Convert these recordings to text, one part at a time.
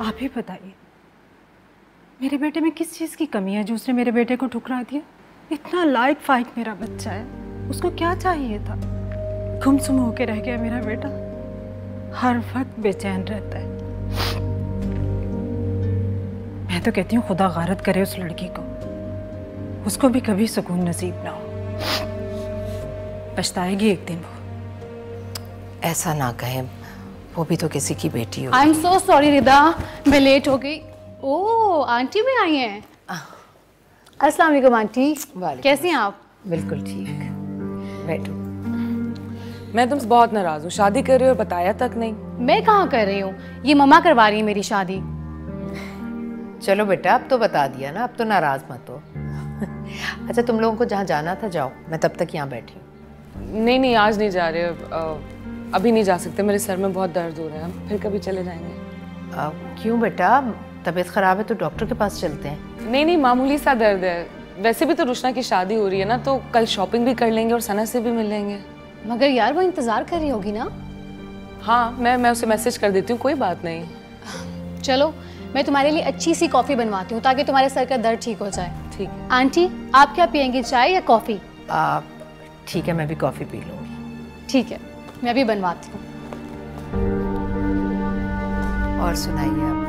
आप ही बताइए, मेरे बेटे में किस चीज़ की कमी है जो उसने मेरे बेटे को ठुकरा दिया? इतना लाइक फाइक मेरा बच्चा है, उसको क्या चाहिए था? गुमसुम होके रह गया मेरा बेटा, हर वक्त बेचैन रहता है। मैं तो कहती हूँ खुदा गारत करे उस लड़की को, उसको भी कभी सुकून नसीब ना हो, पछताएगी एक दिन वो। ऐसा ना कहें, वो भी तो किसी की बेटी हो। आई एम सो सॉरी रिदा, मैं लेट हो गई। ओह आंटी भी आई हैं। अस्सलाम वालेकुम आंटी, कैसी हैं आप? बिल्कुल ठीक, बैठो। मैं तुमसे बहुत नाराज हूँ, शादी कर रहे हो बताया तक नहीं। मैं कहाँ कर रही हूँ, ये मम्मा करवा रही है मेरी शादी। चलो बेटा, अब तो बता दिया ना, अब तो नाराज मत हो। अच्छा तुम लोगों को जहाँ जाना था जाओ, मैं तब तक यहाँ बैठी हूँ। नहीं नहीं, आज नहीं जा रहे, अभी नहीं जा सकते, मेरे सर में बहुत दर्द हो रहा है, हम फिर कभी चले जाएंगे। क्यों बेटा, तबीयत खराब है तो डॉक्टर के पास चलते हैं। नहीं नहीं, मामूली सा दर्द है, वैसे भी तो रुशना की शादी हो रही है ना, तो कल शॉपिंग भी कर लेंगे और सना से भी मिल लेंगे। मगर यार वो इंतजार कर रही होगी ना। हाँ, मैं उसे मैसेज कर देती हूँ, कोई बात नहीं। चलो मैं तुम्हारे लिए अच्छी सी कॉफी बनवाती हूँ ताकि तुम्हारे सर का दर्द ठीक हो जाए। ठीक है। आंटी आप क्या पियेंगी, चाय या कॉफी? ठीक है, मैं भी कॉफी पी लूँगी। ठीक है, मैं भी बनवाती हूँ। और सुनाइए आप।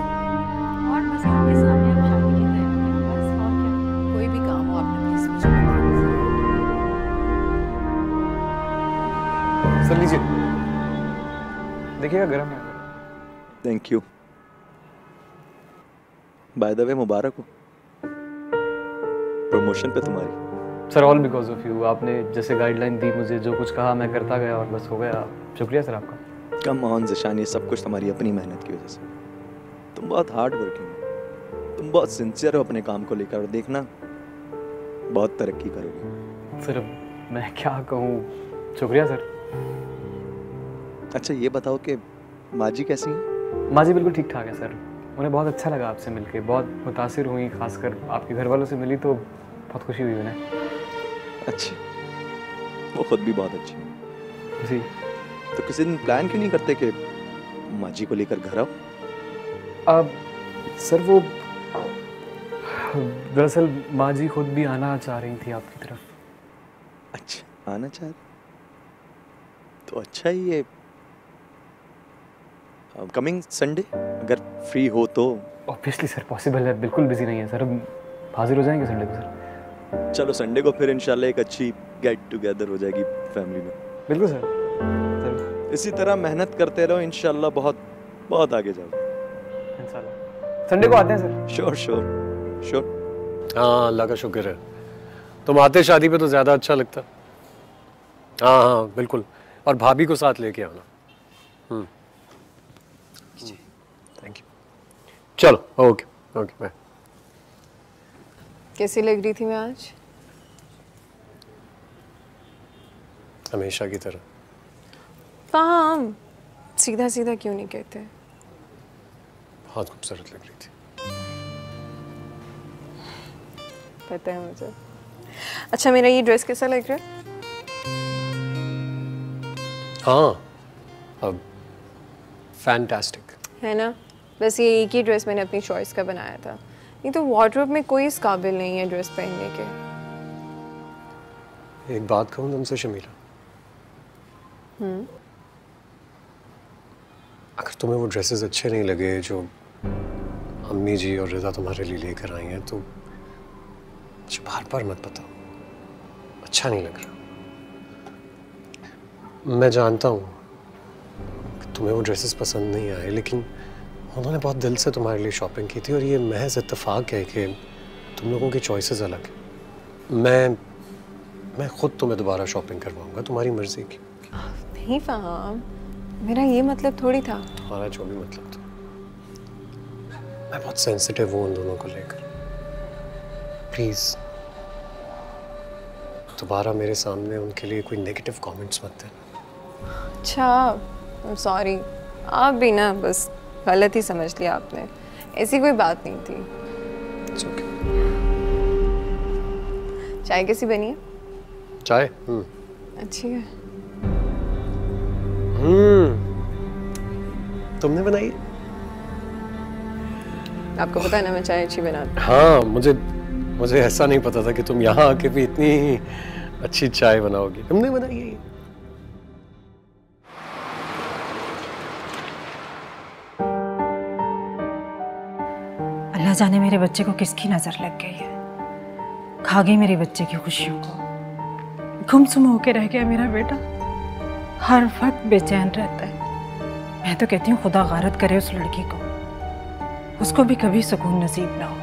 और बस आपके सामने अब शादी की तैयारी है, बस और क्या। कोई भी काम हो आपने प्लीज मुझे बता। सर लीजिए, देखिएगा गरम है। Thank you. By the way मुबारक हो प्रमोशन पे तुम्हारी। Sir all because of you, आपने जैसे गाइडलाइन दी मुझे, जो कुछ कहा मैं करता गया और बस हो गया। शुक्रिया सर आपका। कम ऑन ज़िशान, ये सब कुछ तुम्हारी अपनी मेहनत की वजह से। तुम बहुत हार्ड वर्किंग हो, तुम बहुत सिंसियर हो अपने काम को लेकर, और देखना बहुत तरक्की करोगे। सर मैं क्या कहूँ, शुक्रिया सर। अच्छा ये बताओ कि माँ जी कैसी हैं? माँ जी बिल्कुल ठीक ठाक है सर, उन्हें बहुत अच्छा लगा आपसे मिलके, बहुत मुतासिर हुई, खासकर आपके घर वालों से मिली तो बहुत खुशी हुई उन्हें। अच्छी, वो खुद भी बहुत अच्छी है। जी। तो किसी दिन प्लान क्यों नहीं करते कि माँ जी को लेकर घर आओ? अब सर वो दरअसल माँ जी खुद भी आना चाह रही थी आपकी तरफ। अच्छा आना चाह, तो अच्छा ही है। कमिंग संडे अगर फ्री हो तो। ऑब्वियसली सर पॉसिबल है, बिल्कुल बिजी नहीं है सर, हम हाजिर हो जाएंगे संडे को सर। चलो संडे को फिर इंशाल्लाह एक अच्छी गेट टुगेदर हो जाएगी फैमिली में। बिल्कुल सर। इसी तरह मेहनत करते रहो, इंशाल्लाह बहुत बहुत आगे जाओगे। इंशाल्लाह संडे को आते हैं सर। Sure sure sure. हाँ अल्लाह का शुक्र है, तुम आते शादी पे तो ज़्यादा अच्छा लगता। हाँ हाँ बिल्कुल, और भाभी को साथ लेके आना। Thank you. चलो ओके ओके बाय। कैसी लग रही थी मैं आज? हमेशा की तरह। हाँ, सीधा सीधा क्यों नहीं कहते? बहुत खूबसूरत लग रही थी। पता है मुझे। अच्छा मेरा ये ड्रेस कैसा लग रहा है? हाँ अब फैंटास्टिक है ना? बस ये एक ही ड्रेस मैंने अपनी चॉइस का बनाया था, नहीं तो वार्डरोब में कोई इस काबिल नहीं है ड्रेस पहनने के। एक बात कहूँ तुमसे शमीला, अगर तुम्हें वो ड्रेसेस अच्छे नहीं लगे जो अम्मी जी और रिदा तुम्हारे लिए लेकर आई हैं तो मुझे बार बार मत बताओ, अच्छा नहीं लग रहा। मैं जानता हूँ कि तुम्हें वो ड्रेसेस पसंद नहीं आए, लेकिन उन्होंने बहुत दिल से तुम्हारे लिए शॉपिंग की थी और ये महज इत्तेफाक है कि तुम लोगों की चॉइसेस अलग हैं। मैं खुद तुम्हें दोबारा शॉपिंग करवाऊंगा, तुम्हारी मर्जी की। नहीं फ़ाहम, मेरा ये मतलब थोड़ी था। तुम्हारा जो भी मतलब था, मैं बहुत सेंसिटिव हूँ उन दोनों को लेकर। प्लीज़ दोबारा मेरे सामने उनके लिए कोई नेगेटिव कमेंट्स मत देना। अच्छा आई एम सॉरी, आप भी ना बस गलत ही समझ लिया आपने, ऐसी कोई बात नहीं थी। It's okay. चाय कैसी बनी है? चाय अच्छी है। तुमने बनाई? आपको पता है ना मैं चाय अच्छी बनाती हाँ, मुझे ऐसा नहीं पता था कि तुम यहाँ आके भी इतनी अच्छी चाय बनाओगी। तुमने बनाई है? अल्लाह जाने मेरे बच्चे को किसकी नजर लग गई है, खा गई मेरे बच्चे की खुशियों को। गुमसुम होके रह गया मेरा बेटा, हर वक्त बेचैन रहता है। मैं तो कहती हूँ खुदा गारत करे उस लड़की को, उसको भी कभी सुकून नसीब ना हो।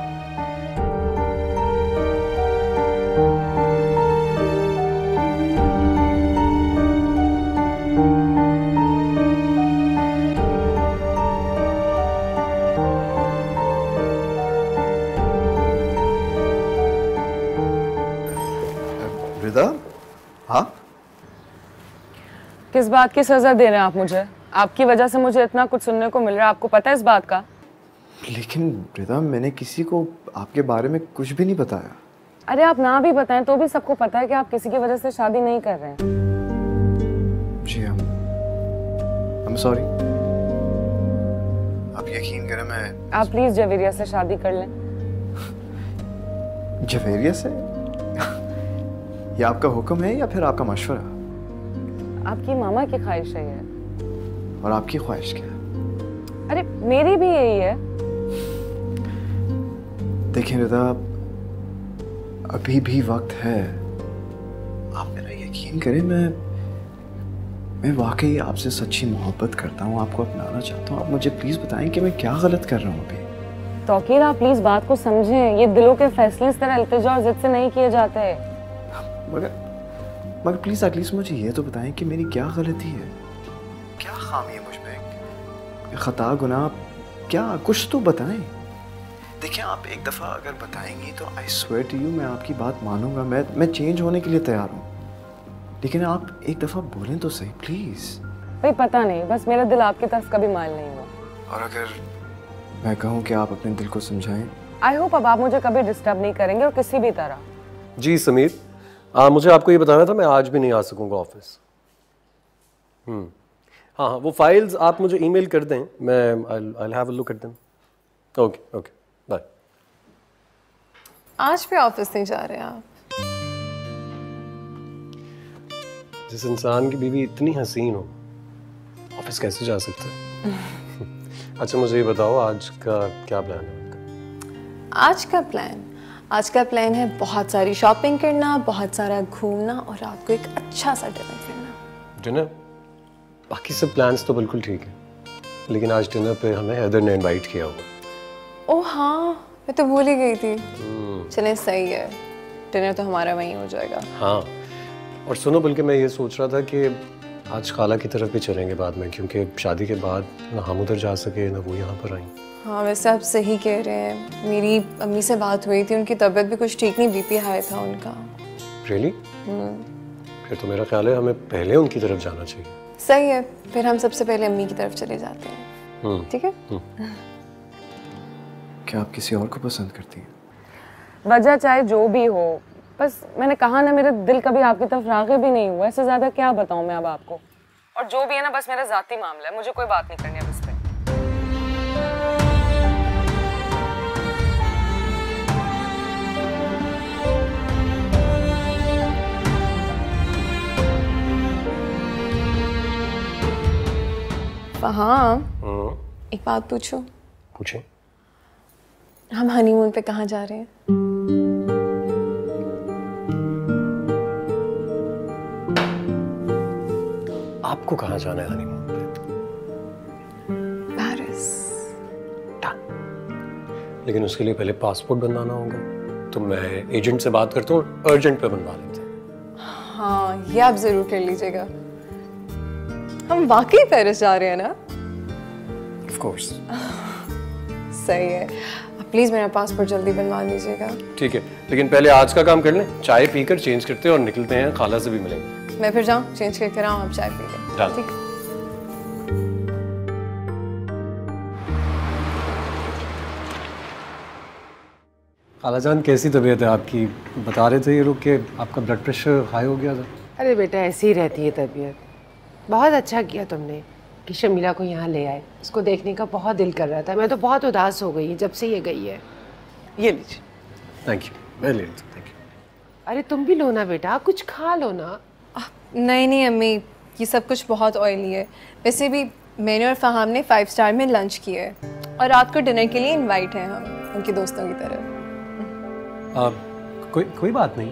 रिदा, हाँ किस बात की सजा दे रहे हैं आप मुझे? आपकी वजह से मुझे इतना कुछ सुनने को मिल रहा है, आपको पता है इस बात का? लेकिन रिदा, मैंने किसी को आपके बारे में कुछ भी नहीं बताया। अरे आप ना भी बताएं तो भी सबको पता है कि आप किसी की वजह से शादी नहीं कर रहे हैं। जी I'm sorry। आप यकीन करें, मैं आप प्लीज जवेरिया से शादी कर लें। जवेरिया से? ये आपका हुक्म है या फिर आपका मशवरा? आपकी मामा की ख्वाहिश है ये। और आपकी ख्वाहिश क्या है? अरे मेरी भी यही है। देखिए रिदा, अभी भी वक्त है। आप मेरा यकीन करें, मैं वाकई आपसे सच्ची मोहब्बत करता हूँ, आपको अपनाना चाहता हूँ। आप मुझे प्लीज बताएं कि मैं क्या गलत कर रहा हूँ अभी। तौकीर, आप प्लीज बात को समझें। ये दिलों के फैसले इस तरह इल्तिजा और जिद से नहीं किए जाते। मगर प्लीज एटलीस्ट मुझे ये तो बताएं कि मेरी क्या गलती है, क्या खामी है मुझ में, खता गुनाह क्या, कुछ तो बताएं। देखिए, आप एक दफ़ा अगर बताएंगी तो आई स्वेयर टू यू मैं आपकी बात मानूंगा, मैं चेंज होने के लिए तैयार हूँ। लेकिन आप एक दफ़ा बोलें तो सही प्लीज़। भाई पता नहीं, बस मेरा दिल आपकी तरफ कभी माइल नहीं हुआ। और अगर मैं कहूँ कि आप अपने दिल को समझाएं। आई होप अब आप मुझे कभी डिस्टर्ब नहीं करेंगे और किसी भी तरह। जी समीर, मुझे आपको ये बताना था, मैं आज भी नहीं आ सकूंगा ऑफिस। हाँ, वो फाइल्स आप मुझे ईमेल कर दें, मैं I'll have a look at them। Okay bye. आज भी ऑफिस नहीं जा रहे आप? जिस इंसान की बीवी इतनी हसीन हो, ऑफिस कैसे जा सकता है? अच्छा मुझे ये बताओ, आज का क्या प्लान है? आज का प्लान है बहुत सारी शॉपिंग करना, बहुत सारा घूमना और रात को एक अच्छा सा डिनर करना। डिनर? बाकी सब प्लान्स तो बिल्कुल ठीक है, लेकिन आज डिनर पे हमें हैदर ने इनवाइट किया हुआ। ओह हाँ, मैं तो भूल ही गई थी। चलें सही है, डिनर तो हमारा वहीं हो जाएगा। हाँ, और सुनो, बल्कि मैं ये सोच रहा था कि आज खाला की तरफ भी चलेंगे बाद में, क्योंकि शादी के बाद ना हम उधर जा सके ना वो यहाँ पर आई। हाँ वैसे आप सही कह रहे हैं, मेरी अम्मी से बात हुई थी, उनकी तबीयत भी कुछ ठीक नहीं, बीपी हाई था उनका। रियली? फिर तो मेरा ख्याल है हमें पहले उनकी तरफ जाना चाहिए। सही है, फिर हम सबसे पहले अम्मी की तरफ चले जाते हैं। ठीक है? क्या आप किसी और को पसंद करती हैं? वजह चाहे जो भी हो, बस मैंने कहा ना, मेरा दिल कभी आपकी तरफ राग़िब भी नहीं हुआ। इससे ज्यादा क्या बताऊं मैं अब आपको। और जो भी है ना, बस मेरा ज़ाती मामला है, मुझे कोई बात नहीं करनी अब इस पे। हाँ, एक बात पूछूं? पूछे। हम हनीमून पे कहाँ जा रहे हैं? आपको कहाँ जाना है हनीमून पे? पेरिस। लेकिन उसके लिए पहले पासपोर्ट बनवाना होगा, तो मैं एजेंट से बात करता हूँ, अर्जेंट पे बनवा लेते हैं। हाँ, ये आप जरूर कर लीजिएगा। हम वाकई पेरिस जा रहे हैं ना? Of course। सही है, प्लीज मेरा पासपोर्ट जल्दी बनवा दीजिएगा। ठीक है, लेकिन पहले आज का काम कर लें, चाय पीकर चेंज करते हैं और निकलते हैं, खाला से भी मिलेंगे। मैं फिर जाऊँ चेंज करके आऊँ, आप चाय पी लें। ठीक। खालाजान कैसी तबीयत है आपकी? बता रहे थे ये लोग कि आपका ब्लड प्रेशर हाई हो गया था। अरे बेटा ऐसी ही रहती है तबीयत। बहुत अच्छा किया तुमने, कि शमीला को यहाँ ले आए। उसको देखने का बहुत दिल कर रहा था। मैं तो बहुत उदास हो गई जब से ये गई है। ये लीजिए। थैंक यू, मैं ले लेता हूँ। Thank you. अरे तुम भी लो ना बेटा, कुछ खा लो ना। नहीं नहीं अम्मी, ये सब कुछ बहुत ऑयली है। वैसे भी मैंने और फहाम ने 5 स्टार में लंच किया है और रात को डिनर के लिए इनवाइट हैं हम उनके दोस्तों की तरफ। कोई बात नहीं।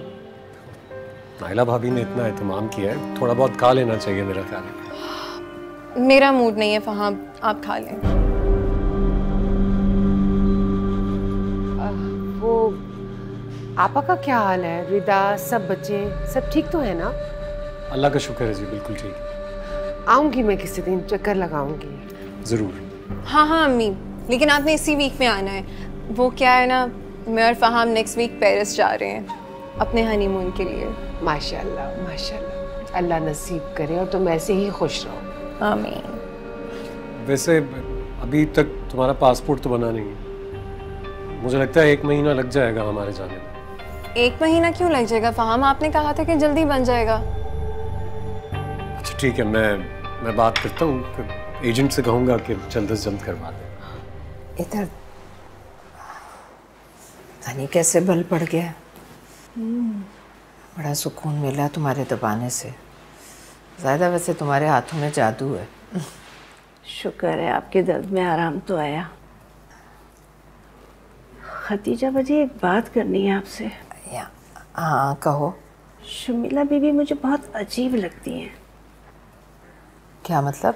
नाइला भाभी ने इतना एहतमाम किया है, थोड़ा बहुत खा लेना चाहिए मेरा ख्याल है। मेरा मूड नहीं है फहाम, आप खा लें। वो आपा का क्या हाल है? रिदा, सब बच्चे सब ठीक तो है ना? अल्लाह का शुक्र है जी, बिल्कुल ठीक है। आऊंगी मैं किसी दिन, चक्कर लगाऊंगी ज़रूर। हाँ हाँ अम्मी, लेकिन आपने इसी वीक में आना है। वो क्या है ना, मैं और फहाम नेक्स्ट वीक पेरिस जा रहे हैं अपने हनीमून के लिए। माशाल्लाह माशाल्लाह, अल्लाह नसीब करे और तुम ऐसे ही खुश रहो। आमीन। वैसे अभी तक तुम्हारा पासपोर्ट तो बना नहीं है। मुझे लगता है 1 महीना लग जाएगा हमारे जाने में। 1 महीना क्यों लग जाएगा फहाम? आपने कहा था कि जल्दी बन जाएगा। अच्छा ठीक है, मैं बात करता हूँ, एजेंट से कहूँगा कि जल्द से जल्द करवा दें। इधर धनी कैसे बल पड़ गया। बड़ा सुकून मिला तुम्हारे दबाने से। ज़्यादा वैसे तुम्हारे हाथों में जादू है। शुक्र है आपके दर्द में आराम तो आया। खतीजा बजी, एक बात करनी है आपसे। हाँ कहो। शमीला बीबी मुझे बहुत अजीब लगती हैं। क्या मतलब?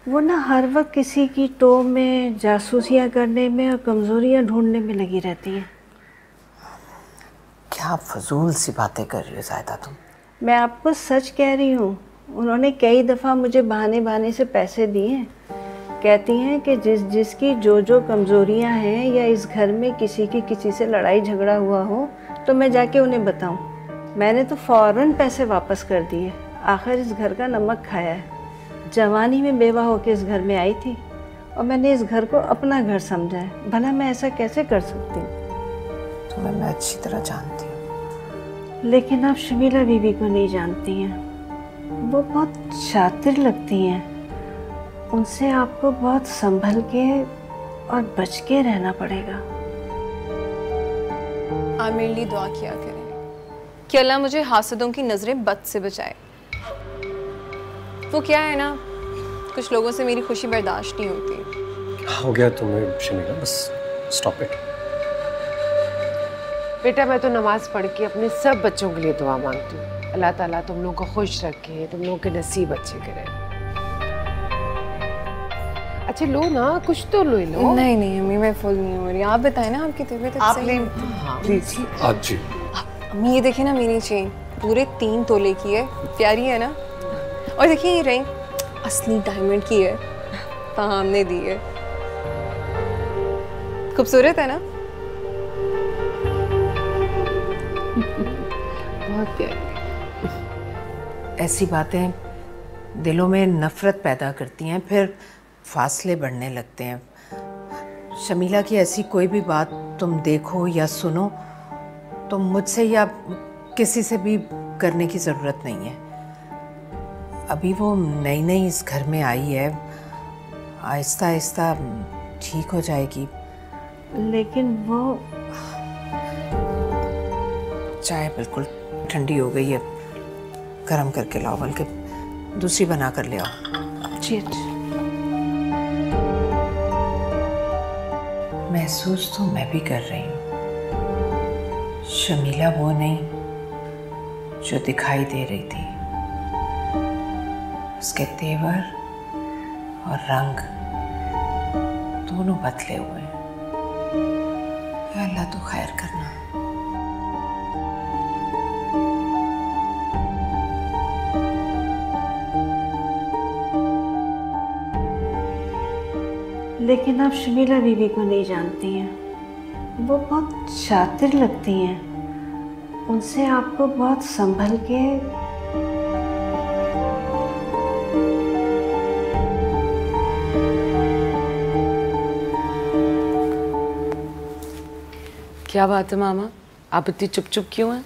वो ना हर वक्त किसी की टो में जासूसियाँ करने में और कमज़ोरियाँ ढूंढने में लगी रहती हैं। क्या फजूल सी बातें कर रही हो ज़ायदा तुम। मैं आपको सच कह रही हूँ। उन्होंने कई दफ़ा मुझे बहाने बहाने से पैसे दिए हैं। कहती हैं कि जिसकी जो कमज़ोरियाँ हैं या इस घर में किसी की किसी से लड़ाई झगड़ा हुआ हो तो मैं जाके उन्हें बताऊँ। मैंने तो फ़ौरन पैसे वापस कर दिए। आखिर इस घर का नमक खाया है। जवानी में बेवा होकर इस घर में आई थी और मैंने इस घर को अपना घर समझा है। भला मैं ऐसा कैसे कर सकती हूँ? तुम्हें मैं अच्छी तरह जानती हूँ। लेकिन आप शमीला बीबी को नहीं जानती हैं। वो बहुत शातिर लगती हैं। उनसे आपको बहुत संभल के और बच के रहना पड़ेगा। आप मेरे लिए दुआ किया करें कि अल्लाह मुझे हासदों की नज़रें बद से बचाए। वो क्या है ना, कुछ लोगों से मेरी खुशी बर्दाश्त नहीं होती। हो गया तुम्हें शमीला, बस स्टॉप इट। बेटा मैं तो नमाज पढ़ के अपने सब बच्चों के लिए दुआ मांगती हूँ। अल्लाह ताला तुम लोगों को खुश रखे, तुम लोगों के नसीब अच्छे करे। अच्छा लो ना, कुछ तो लो। नहीं नहीं अम्मी, मैं फुल नहीं हो रही। आप बताएं ना, आपकी तबीयत आप सही ले। है? हाँ प्लीज। आज जी अम्मी ये देखिए ना, मेरी चेन पूरे 3 तोले की है। प्यारी है ना? और देखिए ये रिंग असली डायमंड की है, फहाम ने दी है। खूबसूरत है ना? बहुत प्यारी। ऐसी बातें दिलों में नफरत पैदा करती हैं, फिर फासले बढ़ने लगते हैं। शमीला की ऐसी कोई भी बात तुम देखो या सुनो तो मुझसे या किसी से भी करने की ज़रूरत नहीं है। अभी वो नई नई इस घर में आई है, आहिस्ता आहिस्ता ठीक हो जाएगी। लेकिन वो चाय बिल्कुल ठंडी हो गई है, गर्म करके लाओ, बल्कि दूसरी बना कर ले आओ। जी। महसूस तो मैं भी कर रही हूँ। शमीला वो नहीं जो दिखाई दे रही थी। उसके तेवर और रंग दोनों बदले हुए हैं। अल्लाह तो खैर करना। लेकिन आप शमीला बीबी को नहीं जानती हैं। वो बहुत शातिर लगती हैं। उनसे आपको बहुत संभल के क्या बात है मामा, आप इतनी चुप चुप क्यों हैं?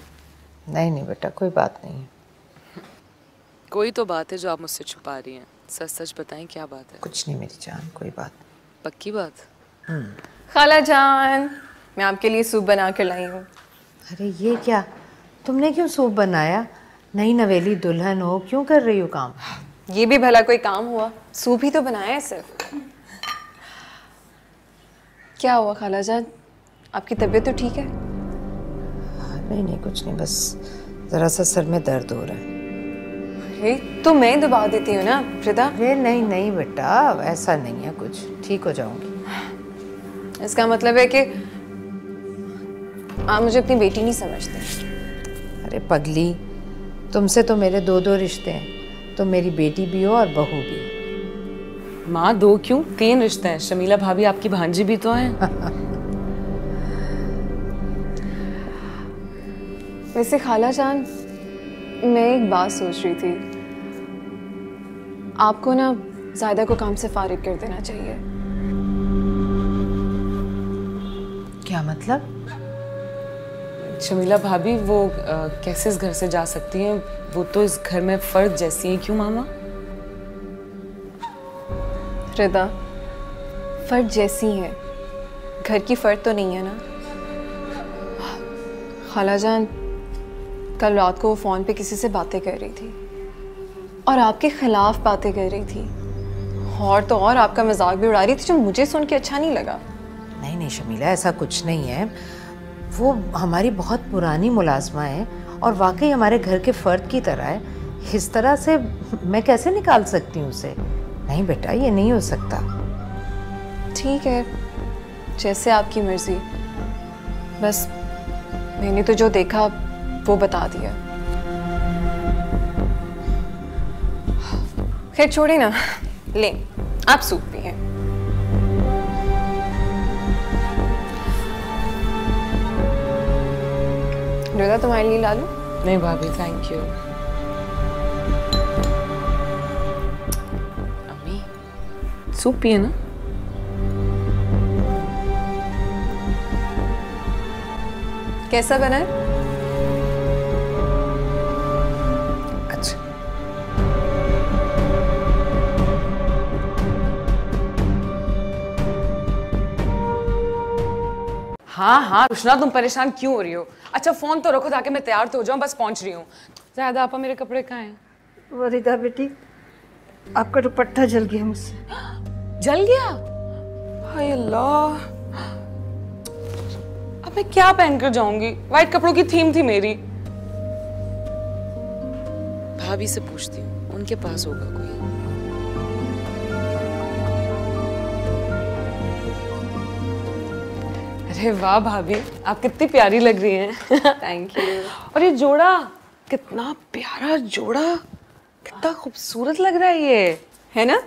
नहीं नहीं बेटा, कोई बात नहीं है। कोई तो बात है जो आप मुझसे छुपा रही हैं। सच सच बताएं क्या बात है? कुछ नहीं मेरी जान, कोई बात। पक्की बात? खाला जान, मैं आपके लिए सूप बना कर लाई हूँ। अरे ये क्या, तुमने क्यों सूप बनाया? नई नवेली दुल्हन हो, क्यों कर रही हो काम? ये भी भला कोई काम हुआ? सूप ही तो बनाया है सिर्फ। क्या हुआ खाला जान, आपकी तबीयत तो ठीक है? नहीं नहीं कुछ नहीं, बस ज़रा सा सर में दर्द हो रहा है। अरे तो मैं दबा देती हूँ ना रिदा। अरे नहीं नहीं बेटा, ऐसा नहीं है कुछ, ठीक हो जाऊंगी। इसका मतलब है कि आप मुझे अपनी बेटी नहीं समझते। अरे पगली, तुमसे तो मेरे दो दो रिश्ते हैं, तुम मेरी बेटी भी हो और बहू भी। माँ 2 क्यों 3 रिश्ते हैं। शमीला भाभी आपकी भांजी भी तो हैं। वैसे खाला जान, मैं एक बात सोच रही थी, आपको ना ज़ायदा को काम से फारिग कर देना चाहिए। क्या मतलब? शमीला भाभी वो कैसे इस घर से जा सकती हैं? वो तो इस घर में फर्द जैसी हैं। क्यों मामा? रिदा, फर्द जैसी है, घर की फर्द तो नहीं है ना। खाला जान, कल रात को वो फ़ोन पे किसी से बातें कर रही थी और आपके खिलाफ बातें कर रही थी, और तो और आपका मजाक भी उड़ा रही थी, जो मुझे सुन के अच्छा नहीं लगा। नहीं नहीं शमीला, ऐसा कुछ नहीं है। वो हमारी बहुत पुरानी मुलाजमा है और वाकई हमारे घर के फर्द की तरह है। इस तरह से मैं कैसे निकाल सकती हूँ उसे? नहीं बेटा, ये नहीं हो सकता। ठीक है, जैसे आपकी मर्जी। बस मैंने तो जो देखा वो बता दिया। खैर छोड़े ना, लें आप सूप पिए। रिदा, तुम्हारे लिए ला लूं? नहीं भाभी, थैंक यू। अम्मी सूप पिए ना। कैसा बना है? अच्छा। हाँ हाँ रुशना, तुम परेशान क्यों हो रही हो? अच्छा फोन तो रखो ताकि मैं तैयार तो हो जाऊं, बस पहुंच रही हूँ। ज़्यादा आपा, मेरे कपड़े कहाँ हैं? वो रिदा बेटी, आपका दुपट्टा जल गया मुझसे। जल गया? हाय अल्लाह, अब मैं क्या पहनकर जाऊंगी? वाइट कपड़ों की थीम थी मेरी। भाभी से पूछती हूँ, उनके पास होगा कोई। अरे वाह भाभी, आप कितनी प्यारी लग रही हैं। Thank you. और ये जोड़ा, कितना प्यारा जोड़ा, कितना खूबसूरत लग रहा है ये, है ना?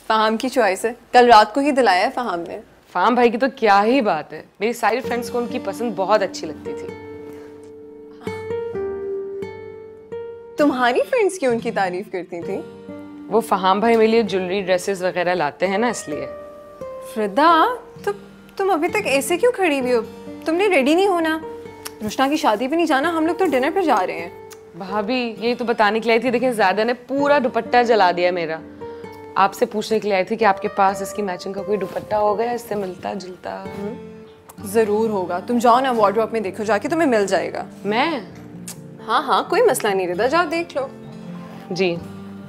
फहाम की चॉइस है, कल रात को ही दिलाया है फहाम ने। फहाम भाई की तो क्या ही बात है, मेरी सारी फ्रेंड्स को उनकी पसंद बहुत अच्छी लगती थी। तुम्हारी फ्रेंड्स क्यों उनकी तारीफ करती थी? वो फहाम भाई मेरे लिए ज्वेलरी, ड्रेसेस वगैरह लाते हैं ना, इसलिए। फ्रिदा, तुम अभी तक ऐसे क्यों खड़ी हुई हो? तुमने रेडी नहीं होना? रुशना की शादी पे नहीं जाना, हम लोग तो डिनर पे जा रहे हैं। भाभी यही तो बताने के लिए आई थी, देखिए ज़्यादा ने पूरा दुपट्टा जला दिया मेरा। आपसे पूछने के लिए आई थी कि आपके पास इसकी मैचिंग का कोई दुपट्टा होगा इससे मिलता जुलता। जरूर होगा, तुम जाओ ना वार्डरोब में देखो जाके, तुम्हें मिल जाएगा। मैं? हाँ हाँ कोई मसला नहीं रिदा, जाओ देख लो। जी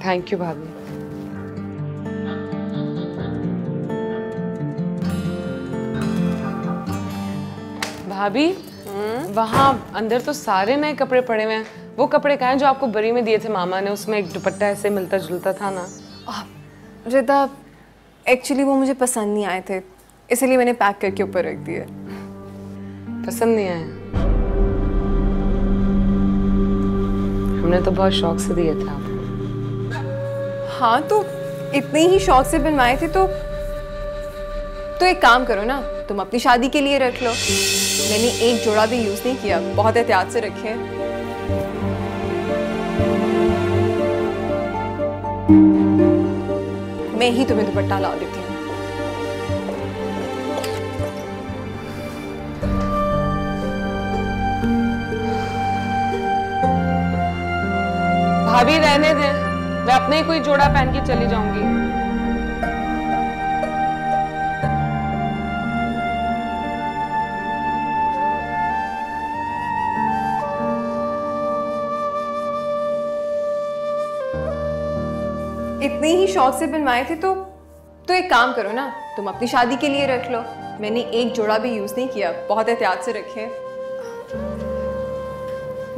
थैंक यू भाभी। भाभी वहाँ अंदर तो सारे नए कपड़े पड़े हुए हैं, वो कपड़े कहाँ हैं जो आपको बरी में दिए थे मामा ने? उसमें एक दुपट्टा ऐसे मिलता जुलता था ना। रिदा, एक्चुअली वो मुझे पसंद नहीं आए थे, इसलिए मैंने पैक करके ऊपर रख दिए। पसंद नहीं आए? हमने तो बहुत शौक से दिए थे आपको। हाँ तो इतने ही शौक से बनवाए थे तो एक काम करो ना, तुम अपनी शादी के लिए रख लो। मैंने एक जोड़ा भी यूज नहीं किया, बहुत एहतियात से रखे हैं। मैं ही तुम्हें दुपट्टा ला देती हूँ। भाभी रहने दे, मैं अपने ही कोई जोड़ा पहन के चली जाऊंगी। इतने ही शौक से बनवाए थे तो एक काम करो ना, तुम अपनी शादी के लिए रख लो। मैंने एक जोड़ा भी यूज नहीं किया, बहुत एहतियात से रखे हैं।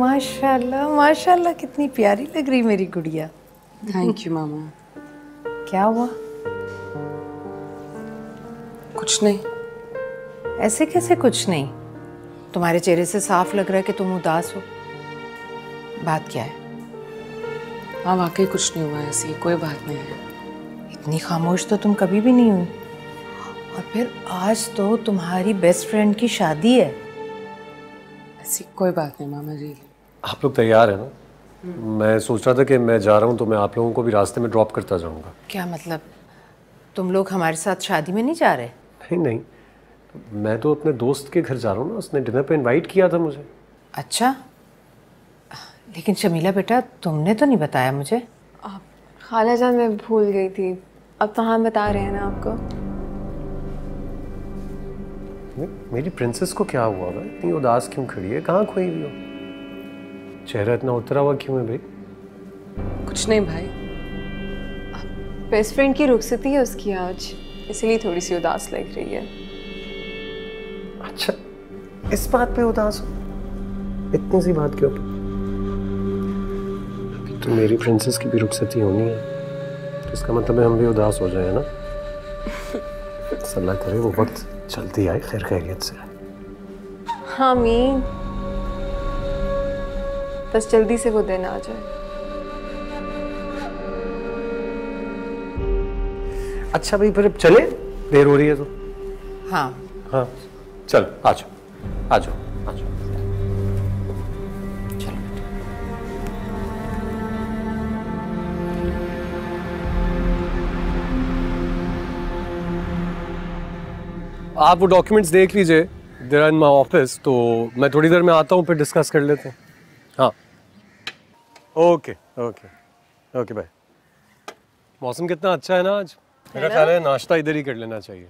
माशाल्लाह माशाल्लाह, कितनी प्यारी लग रही मेरी गुड़िया। थैंक यू मामा। क्या हुआ? कुछ नहीं। ऐसे कैसे कुछ नहीं? तुम्हारे चेहरे से साफ लग रहा है कि तुम उदास हो। बात क्या है? हाँ वाकई कुछ नहीं हुआ, ऐसी कोई बात नहीं है। इतनी खामोश तो तुम कभी भी नहीं हुई। और फिर आज तो तुम्हारी बेस्ट फ्रेंड की शादी है। ऐसी कोई बात नहीं मामा जी। आप लोग तैयार है ना? मैं सोच रहा था कि मैं जा रहा हूँ तो मैं आप लोगों को भी रास्ते में ड्रॉप करता जाऊँगा। क्या मतलब? तुम लोग हमारे साथ शादी में नहीं जा रहे? नहीं नहीं, मैं तो अपने दोस्त के घर जा रहा हूँ ना, उसने डिनर पे इनवाइट किया था मुझे। अच्छा, लेकिन शमीला बेटा तुमने तो नहीं बताया मुझे। खाला जान मैं भूल गई थी, अब तो हम बता रहे हैं ना आपको। मेरी प्रिंसेस को क्या हुआ भाई? इतनी उदास क्यों खड़ी है? कहाँ खोई हुई हो? चेहरा इतना उतरा हुआ क्यों है भाई? कुछ नहीं भाई, बेस्ट फ्रेंड की रुखसती है उसकी आज, इसलिए थोड़ी सी उदास लग रही है। अच्छा, इस बात पे उदास हो? इतनी सी बात क्यों? तो मेरी प्रिंसेस की भी रुखसती होनी है, तो इसका मतलब है हम भी उदास हो जाए ना। अल्लाह करे वो वक्त जल्दी आए खैर खैरियत से। आमीन, बस जल्दी से वो दिन आ जाए। अच्छा भाई फिर चले, देर हो रही है तो। हाँ हाँ चल, आ जाओ आ जाओ आ जाओ। आप वो डॉक्यूमेंट्स देख लीजिए, there are in my office, तो मैं थोड़ी देर में आता हूँ, फिर डिस्कस कर लेते हैं। हाँ ओके ओके ओके बाय। मौसम कितना अच्छा है ना आज, मेरा ख्याल है नाश्ता इधर ही कर लेना चाहिए।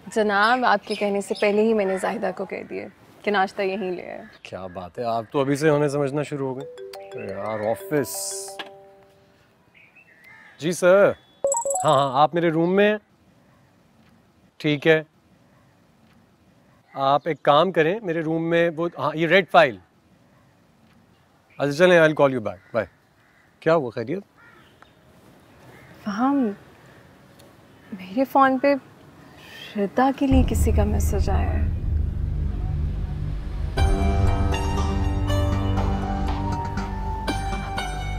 जनाब आपके कहने से पहले ही मैंने जाहिदा को कह दिया कि नाश्ता यहीं ले आए। क्या बात है, आप तो अभी से उन्हें समझना शुरू हो गए यार। ऑफिस जी सर। हाँ हाँ आप मेरे रूम में हैं, ठीक है। आप एक काम करें, मेरे रूम में वो, हाँ ये रेड फाइल। अच्छा चलें, I will call you back, bye. क्या हुआ, खैरियत? हाँ मेरे फ़ोन पे श्रद्धा के लिए किसी का मैसेज आया है।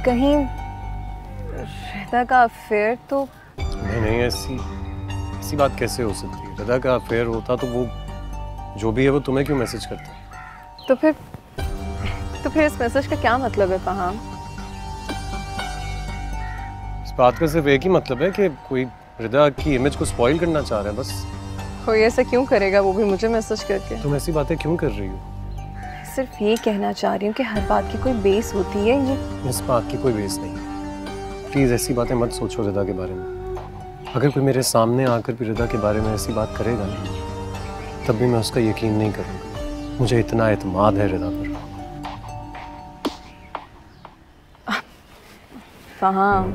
कहीं श्रद्धा का अफेयर तो नहीं नहीं, ऐसी बात कैसे हो सकती है? श्रद्धा का अफेयर होता तो वो जो भी है वो तुम्हें क्यों मैसेज करता है? तो फिर इस मैसेज का क्या मतलब है फहाम? इस बात का सिर्फ एक ही मतलब है कि कोई श्रद्धा की इमेज को स्पॉइल करना चाह रहा है, बस। कोई ऐसा क्यों करेगा, वो भी मुझे मैसेज करके? तुम ऐसी बातें क्यों कर रही हो? सिर्फ ये कहना चाह रही हूँ कि हर बात की कोई बेस होती है। ये इस बात की कोई बेस नहीं। प्लीज़ ऐसी बातें मत सोचो रिदा के बारे में। अगर कोई मेरे सामने आकर भी रिदा के बारे में ऐसी बात करेगा ना, तब भी मैं उसका यकीन नहीं करूँगा। मुझे इतना एतमाद है रिदा पर। फहाम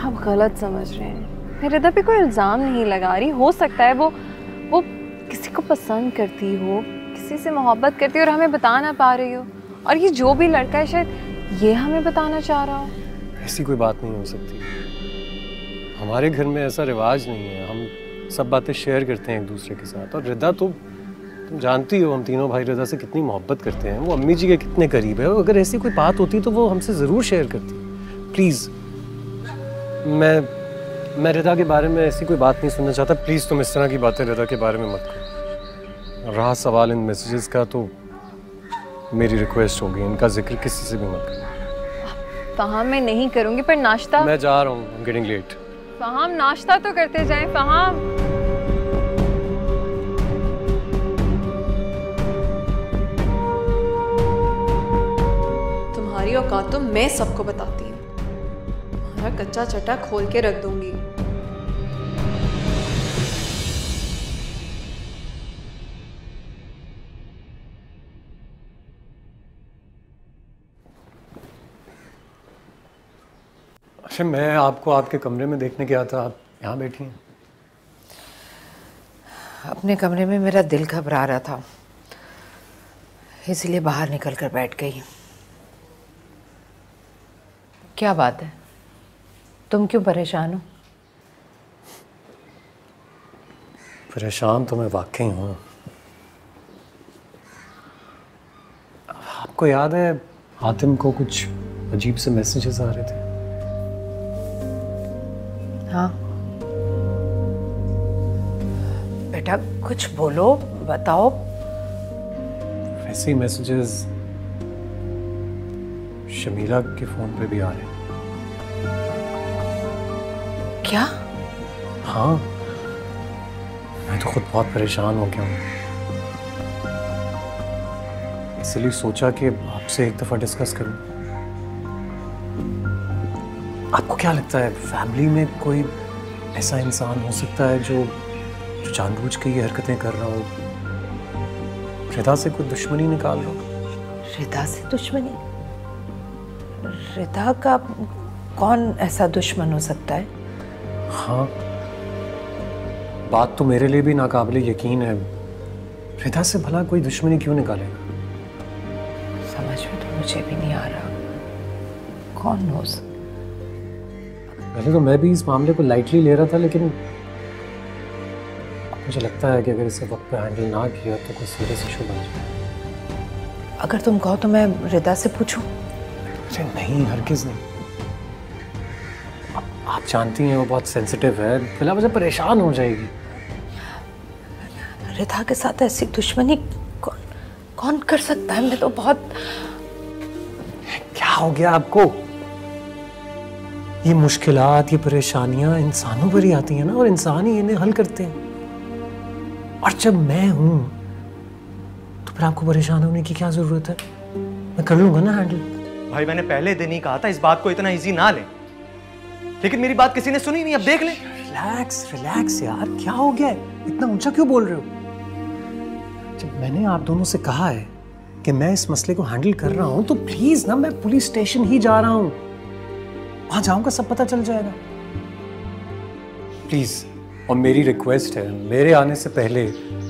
आप गलत समझ रहे हैं, मैं रिदा पे कोई इल्ज़ाम नहीं लगा रही। हो सकता है वो किसी को पसंद करती हो, किसी से मोहब्बत करती हो और हमें बता ना पा रही हो, और ये जो भी लड़का है शायद ये हमें बताना चाह रहा हो। ऐसी कोई बात नहीं हो सकती। हमारे घर में ऐसा रिवाज नहीं है, हम सब बातें शेयर करते हैं एक दूसरे के साथ। और रिदा तो तुम जानती हो, हम तीनों भाई रिदा से कितनी मोहब्बत करते हैं, वो अम्मी जी के कितने करीब है। अगर ऐसी कोई बात होती तो वो हमसे ज़रूर शेयर करती। प्लीज़ मैं रिदा के बारे में ऐसी कोई बात नहीं सुनना चाहता। प्लीज़ तुम इस तरह की बातें रिदा के बारे में मत करो। रहा सवाल इन मैसेजेस का, तो मेरी रिक्वेस्ट होगी, इनका जिक्र किसी से भी मत करो। फहाम मैं नहीं करूँगी, पर नाश्ता। मैं जा रहा हूँ, आई एम गेटिंग लेट। फहाम नाश्ता तो करते जाएं फहाम। तुम्हारी औकात तो मैं सबको बताती हूँ। सारा कच्चा चट्टा खोल के रख दूंगी। अच्छा, मैं आपको आपके कमरे में देखने गया था, आप यहाँ बैठी हैं। अपने कमरे में मेरा दिल घबरा रहा था, इसलिए बाहर निकल कर बैठ गई। क्या बात है, तुम क्यों परेशान हो? परेशान तो मैं वाकई हूँ। आपको याद है हातिम को कुछ अजीब से मैसेजेस आ रहे थे? हाँ बेटा, कुछ बोलो, बताओ। ऐसे ही मैसेजेस शमीला के फोन पे भी आ रहे हैं। क्या? हाँ, मैं तो खुद बहुत परेशान हो गया हूँ, इसलिए सोचा कि आपसे एक दफा डिस्कस करूं। आपको क्या लगता है, फैमिली में कोई ऐसा इंसान हो सकता है जो जानबूझ के ये हरकतें कर रहा हो, रिदा से कोई दुश्मनी निकाल रहा हो? रिदा से दुश्मनी? रिदा का कौन ऐसा दुश्मन हो सकता है? हाँ, बात तो मेरे लिए भी नाकाबिले यकीन है। रिदा से भला कोई दुश्मनी क्यों निकालेगा? समझ में तो मुझे भी नहीं आ रहा, कौन हो? पहले तो मैं भी इस मामले को लाइटली ले रहा था, लेकिन मुझे लगता है कि अगर इसे वक्त पे हैंडल ना किया तो कोई सीरियस इशू बन जाए। अगर तुम कहो तो मैं रिदा से पूछूं? अरे नहीं, हरगिज़ नहीं। आप जानती हैं वो बहुत सेंसिटिव है, फिलहाल मुझे परेशान हो जाएगी। रिदा के साथ ऐसी दुश्मनी कौन कर सकता है? मैं तो बहुत... क्या हो गया आपको? ये मुश्किलात, ये परेशानियां इंसानों पर ही आती हैं ना, और इंसान ही इन्हें हल करते हैं। और जब मैं हूं तो फिर आपको परेशान होने की क्या जरूरत है? मैं कर लूंगा ना हैंडल। भाई मैंने पहले दिन ही कहा था इस बात को इतना इजी ना लें, लेकिन मेरी बात किसी ने सुनी नहीं। अब देख लें। रिलैक्स रिलैक्स यार, क्या हो गया है? इतना ऊंचा क्यों बोल रहे हो? जब मैंने आप दोनों से कहा है कि मैं इस मसले को हैंडल कर रहा हूं, तो प्लीज ना, मैं पुलिस स्टेशन ही जा रहा हूं, वहां जाऊंगा, सब पता चल जाएगा। प्लीज, और मेरी रिक्वेस्ट है, मेरे आने से पहले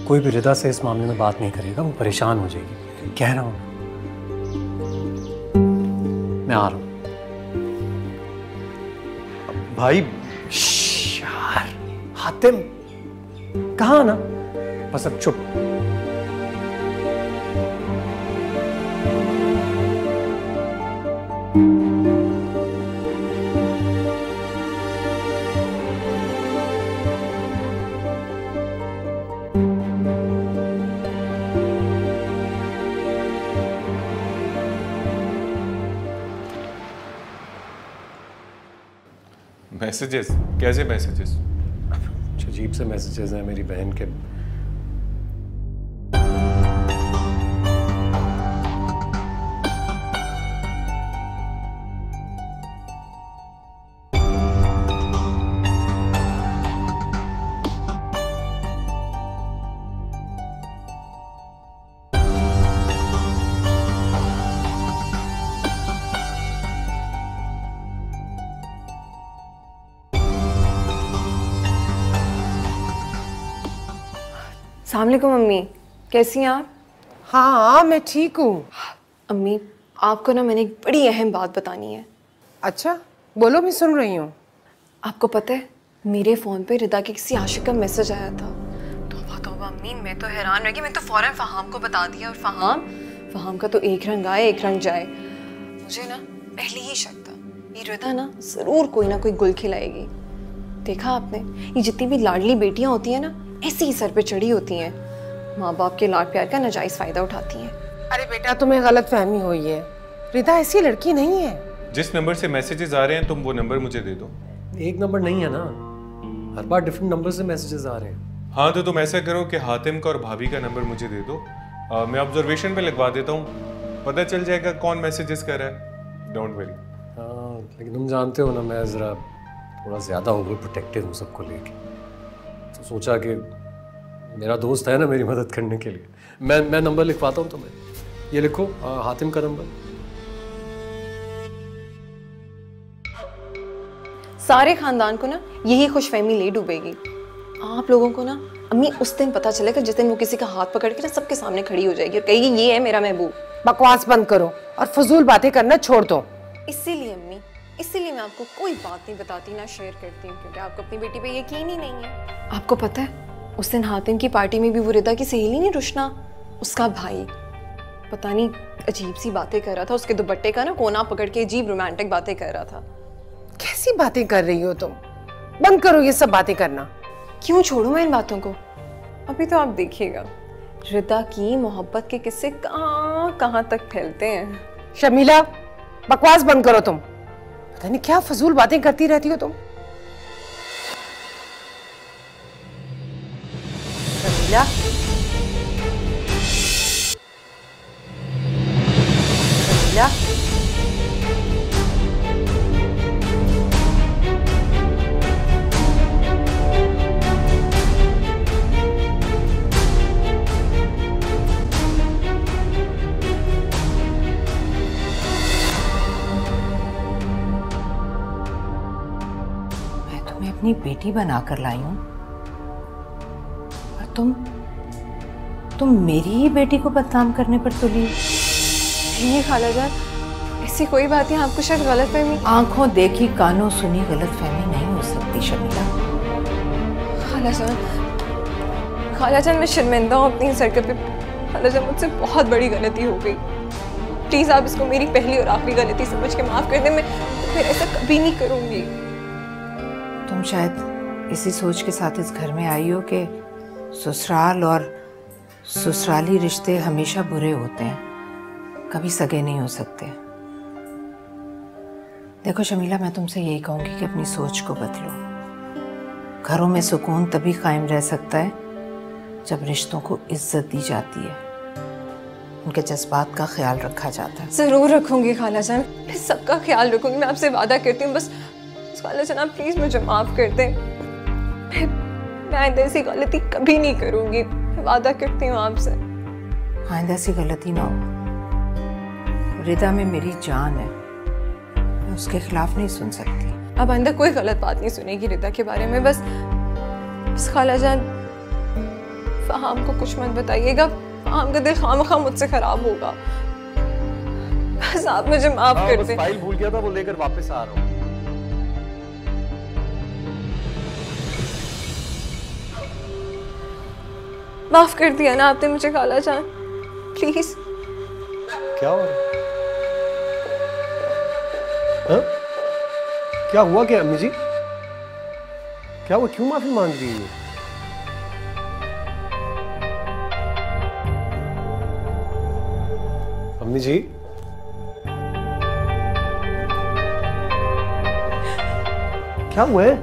कोई भी रिदा से इस मामले में बात नहीं करेगा, वो परेशान हो जाएगी। कह रहा हूं, मैं आ रहा हूं। भाई यार, हातिम कहा ना, बस अब चुप। मैसेजेस? कैसे मैसेजेस? अजीब से मैसेजेस हैं मेरी बहन के। अस्सलामुअलैकुम अम्मी, कैसी हैं आप? हाँ, मैं ठीक हूँ। अम्मी, आपको ना मैंने एक बड़ी अहम बात बतानी है। अच्छा, बोलो, मैं सुन रही हूँ। आपको पता है, मेरे फ़ोन पे रिदा के किसी आशिक का मैसेज आया था। तौबा तौबा अम्मी, मैं तो हैरान रह गई। मैं तो फ़ौरन फ़हाम को बता दिया, और फ़हाम का तो एक रंग आए एक रंग जाए। मुझे ना पहले ही शक था, ये रिदा ना ज़रूर कोई ना कोई गुल खिलाएगी। देखा आपने, ये जितनी भी लाडली बेटियाँ होती हैं ना, ऐसी ही सर पे चढ़ी होती हैं, माँ बाप के लाड प्यार का नाजायज़ फ़ायदा उठाती हैं। अरे बेटा, तुम्हें गलत फहमी हुई है, रिदा ऐसी लड़की नहीं है। जिस नंबर से मैसेजेस आ रहे हैं, तुम वो नंबर मुझे दे दो। एक नंबर नहीं है ना, हर बार डिफरेंट नंबर से मैसेजेस आ रहे हैं। हाँ, तो तुम ऐसा करो कि हातिम का और भाभी का नंबर मुझे दे दो, मैं ऑब्जर्वेशन पे लगवा देता हूँ, पता चल जाएगा कौन मैसेजेस कर रहा है। Don't worry. लेकिन तुम जानते हो ना मैं ज़रा थोड़ा ज़्यादा ओवर प्रोटेक्टिव हूँ सबको लेके। तो सोचा कि मेरा दोस्त है ना मेरी मदद करने के लिए, मैं नंबर लिखवाता हूँ तुम्हें। ये लिखो, हातिम का नंबर। सारे खानदान को ना यही खुशफहमी ले डूबेगी। आप लोगों को ना अम्मी उस दिन पता चलेगा जिस दिन वो किसी का हाथ पकड़ के ना सबके सामने खड़ी हो जाएगी और कहेगी ये है मेरा महबूब। बकवास बंद करो और फजूल बातें करना छोड़ दो। इसीलिए अम्मी, इसीलिए मैं आपको कोई बात नहीं बताती ना शेयर करती हूँ, क्योंकि आपको अपनी बेटी पे यकीन ही नहीं है। आपको पता है उस दिन हातिम की पार्टी में भी वो रिदा की सहेली नहीं रुशना, उसका भाई पता नहीं अजीब सी बातें कर रहा था, उसके दुपट्टे का ना कोना पकड़ के अजीब रोमांटिक बातें कर रहा था। कैसी बातें कर रही हो तुम? बंद करो ये सब बातें करना। क्यों छोड़ूं मैं इन बातों को? अभी तो आप देखिएगा रिदा की मोहब्बत के किस्से कहाँ कहाँ तक फैलते हैं। शमीला बकवास बंद करो तुम, पता नहीं क्या फजूल बातें करती रहती हो तुम। शमीला, शमीला, अपनी बेटी बनाकर लाई हूं और तुम मेरी ही बेटी को बदनाम करने पर तुली। नहीं खाला जान, ऐसी कोई बात है, आपको शायद गलतफहमी। आंखों देखी कानों सुनी गलतफहमी नहीं हो सकती शमीला। खाला जान मैं शर्मिंदा हूँ अपनी इस हरकत पे। खाला जान मुझसे बहुत बड़ी गलती हो गई, प्लीज आप इसको मेरी पहली और आखिरी गलती समझ के माफ कर दें। मैं फिर ऐसा कभी नहीं करूंगी। तुम शायद इसी सोच के साथ इस घर में आई हो कि ससुराल और ससुराली रिश्ते हमेशा बुरे होते हैं, कभी सगे नहीं हो सकते। देखो शमीला, मैं तुमसे यही कहूंगी कि अपनी सोच को बदलो। घरों में सुकून तभी कायम रह सकता है जब रिश्तों को इज्जत दी जाती है, उनके जज्बात का ख्याल रखा जाता है। जरूर रखूंगी खाला जान, मैं सबका ख्याल रखूंगी, मैं आपसे वादा करती हूँ। बस खाला जान आप प्लीज मुझे माफ कर दें, मैं आइंदा ऐसी गलती कभी नहीं करूंगी, वादा करती हूँ आपसे। आइंदा ऐसी गलती ना हो। रिदा में मेरी जान है, मैं उसके खिलाफ नहीं सुन सकती। अब आइंदा कोई गलत बात नहीं सुनेगी रिदा के बारे में। बस खाला जान फहाम को कुछ मत बताइएगा, फहाम का दिल खामखा मुझसे खराब होगा। बस आप मुझे माफ कर दें। फाइल भूल गया था, वो लेकर वापस आ रहा हूँ। माफ कर दिया ना आपने मुझे खाला जान, प्लीज। क्या हो रहा है? क्या हुआ क्या अम्मी जी? क्या हुआ, क्यों माफी मांग रही है? अम्मी जी क्या हुआ है?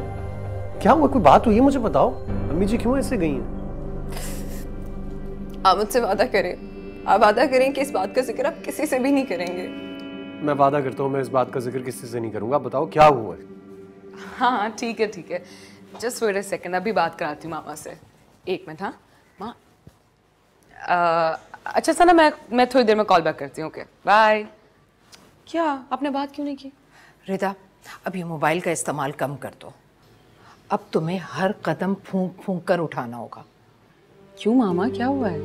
क्या हुआ, कोई बात हुई है मुझे बताओ। अम्मी जी क्यों ऐसे गई हैं? आप मुझसे वादा करें, आप वादा करें कि इस बात का जिक्र आप किसी से भी नहीं करेंगे। मैं वादा करता हूँ मैं इस बात का जिक्र किसी से नहीं करूंगा। बताओ क्या हुआ है? हाँ ठीक है ठीक है, जस्ट वेट अ सेकंड, अभी बात कराती हूँ मामा से। एक मिनट। हाँ माँ, अच्छा सना मैं थोड़ी देर में कॉल बैक करती हूँ। Okay bye. क्या आपने बात क्यों नहीं की? रिदा अब ये मोबाइल का इस्तेमाल कम कर दो, अब तुम्हें हर कदम फूंक फूंक कर उठाना होगा। क्यों मामा, क्या हुआ है?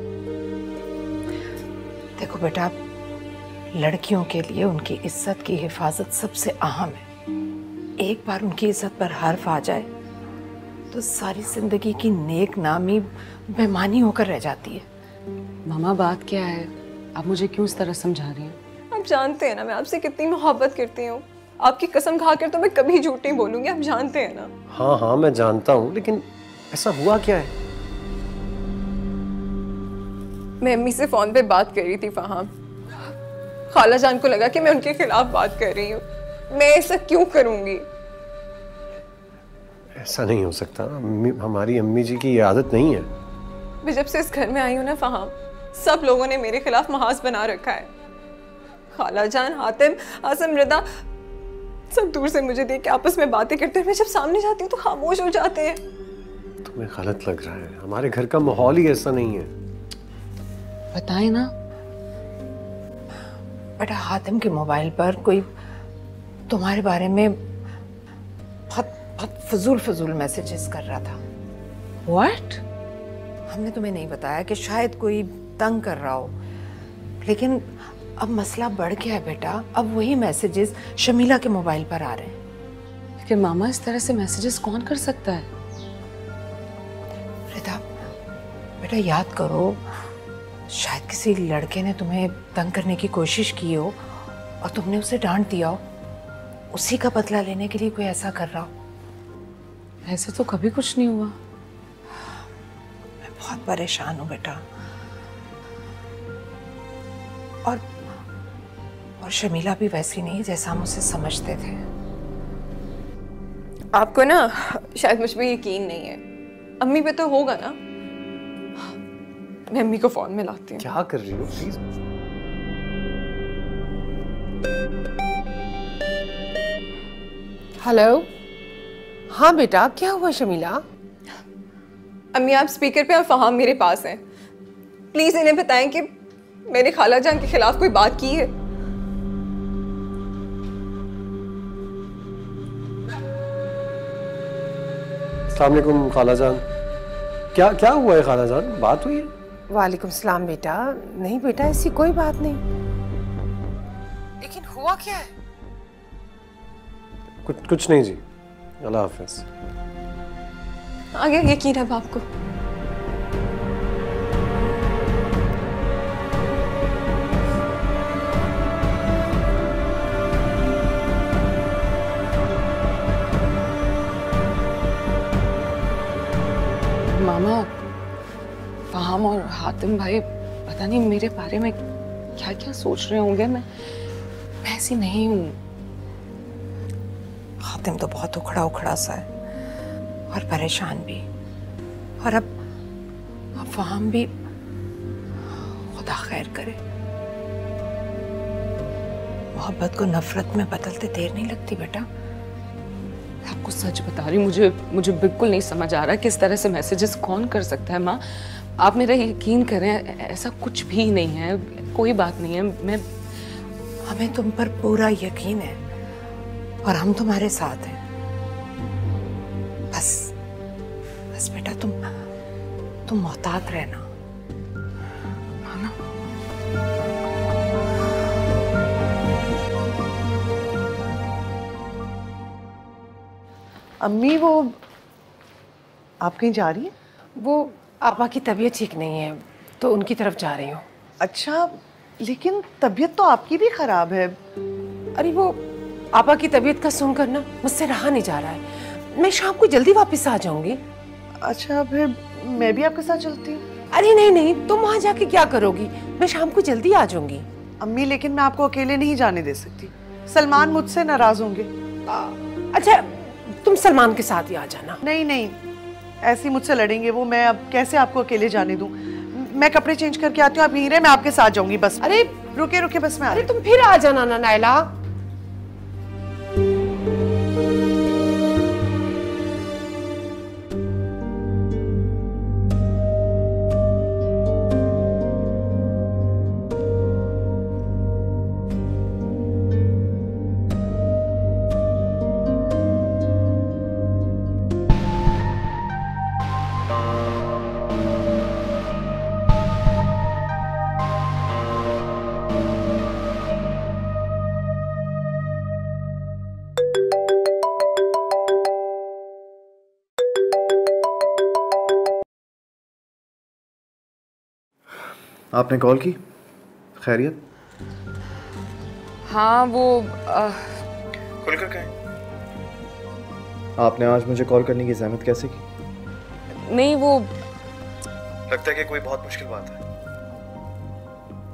देखो बेटा, लड़कियों के लिए उनकी इज्जत की हिफाजत सबसे अहम है। एक बार उनकी इज्जत पर हर्फ आ जाए तो सारी जिंदगी की नेक नामी बेमानी होकर रह जाती है। मामा बात क्या है, आप मुझे क्यों इस तरह समझा रही हैं? आप जानते हैं ना मैं आपसे कितनी मोहब्बत करती हूँ, आपकी कसम खाकर तो मैं कभी झूठ नहीं बोलूंगी, आप जानते हैं ना। हाँ हाँ मैं जानता हूँ, लेकिन ऐसा हुआ क्या है? मैं अम्मी से फोन पे बात कर रही थी फहाम, खाला जान को लगा कि मैं उनके खिलाफ बात कर रही हूँ। मैं ऐसा क्यों करूंगी? ऐसा नहीं हो सकता, हमारी अम्मी जी की ये आदत नहीं है। मैं जब से इस घर में आई हूँ ना फहाम, सब लोगों ने मेरे खिलाफ महाज बना रखा है। खाला जान, हातिम, आसिम, रिदा, सब दूर से मुझे देख के आपस में बातें करते हैं, मैं जब सामने जाती हूँ तो खामोश हो जाते हैं। तुम्हें गलत लग रहा है, हमारे घर का माहौल ही ऐसा नहीं है। बताए ना बेटा, हातिम के मोबाइल पर कोई तुम्हारे बारे में बहुत फजूल मैसेजेस कर रहा था। What? हमने तुम्हें नहीं बताया कि शायद कोई तंग कर रहा हो, लेकिन अब मसला बढ़ गया है बेटा। अब वही मैसेजेस शमीला के मोबाइल पर आ रहे हैं। लेकिन मामा इस तरह से मैसेजेस कौन कर सकता है? रिदा बेटा याद करो, शायद किसी लड़के ने तुम्हें तंग करने की कोशिश की हो और तुमने उसे डांट दिया हो, उसी का बदला लेने के लिए कोई ऐसा कर रहा हो। ऐसे तो कभी कुछ नहीं हुआ। मैं बहुत परेशान हूँ बेटा। और शमीला भी वैसी नहीं जैसा हम उसे समझते थे। आपको ना शायद मुझ पे यकीन नहीं है, अम्मी पे तो होगा ना। मैं अम्मी को फोन में लाती हूँ। क्या कर रही हो प्लीज? हेलो। हाँ बेटा, क्या हुआ शमीला? अम्मी आप स्पीकर पे और फहाम मेरे पास हैं, प्लीज इन्हें बताएं कि मैंने खाला जान के खिलाफ कोई बात की है। अस्सलाम वालेकुम खाला जान। क्या हुआ है खाला जान, बात हुई है? वालेकुम सलाम बेटा। नहीं बेटा, ऐसी कोई बात नहीं। लेकिन हुआ क्या है? कुछ नहीं जी, अल्लाह हाफिज। आगे यकीन है आपको? मामा, फहाम और हातिम भाई पता नहीं मेरे बारे में क्या क्या सोच रहे होंगे। मैं ऐसी नहीं हूँ। हातिम तो बहुत उखड़ा सा है और परेशान भी, और अब फहाम भी। खुदा खैर करे। मोहब्बत को नफरत में बदलते देर नहीं लगती बेटा। आपको सच बता रही हूँ, मुझे बिल्कुल नहीं समझ आ रहा कि इस तरह से मैसेजेस कौन कर सकता है। माँ आप मेरा यकीन करें, ऐसा कुछ भी नहीं है, कोई बात नहीं है। हमें तुम पर पूरा यकीन है और हम तुम्हारे साथ हैं। बस बेटा तुम मोहतात रहना, है ना? अम्मी वो आप कहीं जा रही हैं? वो आपा की तबीयत ठीक नहीं है तो उनकी तरफ जा रही हूँ। अच्छा, लेकिन तबीयत तो आपकी भी खराब है। अरे वो आपा की तबीयत का सुनकर ना मुझसे रहा नहीं जा रहा है। मैं शाम को जल्दी वापस आ जाऊंगी। अच्छा, फिर मैं भी आपके साथ चलती हूँ। अरे नहीं, तुम वहाँ जाके क्या करोगी? मैं शाम को जल्दी आ जाऊंगी। अम्मी लेकिन मैं आपको अकेले नहीं जाने दे सकती, सलमान मुझसे नाराज होंगे। अच्छा, तुम सलमान के साथ ही आ जाना। नहीं, ऐसे मुझसे लड़ेंगे वो। मैं अब कैसे आपको अकेले जाने दूं? मैं कपड़े चेंज करके आती हूँ, आप यहीं रहे, मैं आपके साथ जाऊंगी बस। अरे रुके बस मैं आ रही। तुम फिर आ जाना ना नायला। आपने कॉल की? खैरियत? हाँ वो खुलकर कहें। आपने आज मुझे कॉल करने की ज़हमत कैसे की? नहीं वो लगता है कि कोई बहुत मुश्किल बात है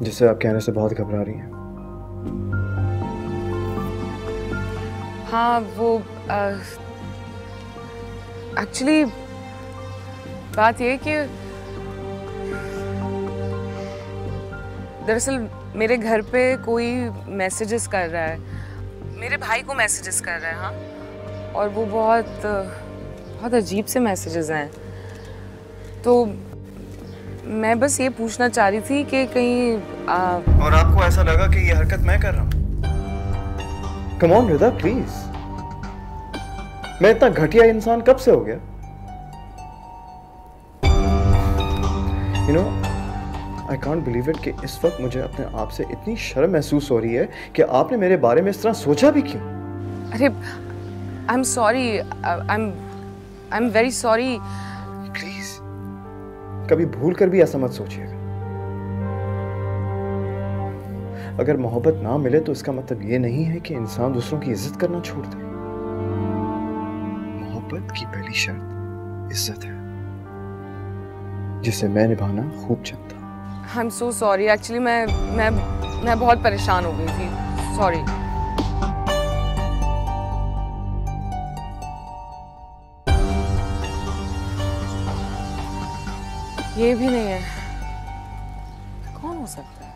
जिसे आप कहने से बहुत घबरा रही हैं। हाँ वो एक्चुअली बात ये है कि दरअसल मेरे घर पे कोई मैसेजेस कर रहा है। मेरे भाई को मैसेजेस कर रहा है। हाँ, और वो बहुत अजीब से मैसेजेस हैं। तो मैं बस ये पूछना चाह रही थी कि कहीं और आपको ऐसा लगा कि ये हरकत मैं कर रहा हूँ? Come on Rida please. मैं इतना घटिया इंसान कब से हो गया? You know, I can't believe it कि इस वक्त मुझे अपने आप से इतनी शर्म महसूस हो रही है कि आपने मेरे बारे में इस तरह सोचा भी क्यों? अरे I am sorry, I am very sorry. Please कभी भूल कर भी ऐसा मत सोचिएगा। अगर मोहब्बत ना मिले तो इसका मतलब ये नहीं है कि इंसान दूसरों की इज्जत करना छोड़ दे। मोहब्बत की पहली शर्त इज्जत है, जिसे मैं निभाना खूब चाहता हूँ। I am so sorry. Actually मैं बहुत परेशान हो गई थी। सॉरी। ये भी नहीं है। कौन हो सकता है?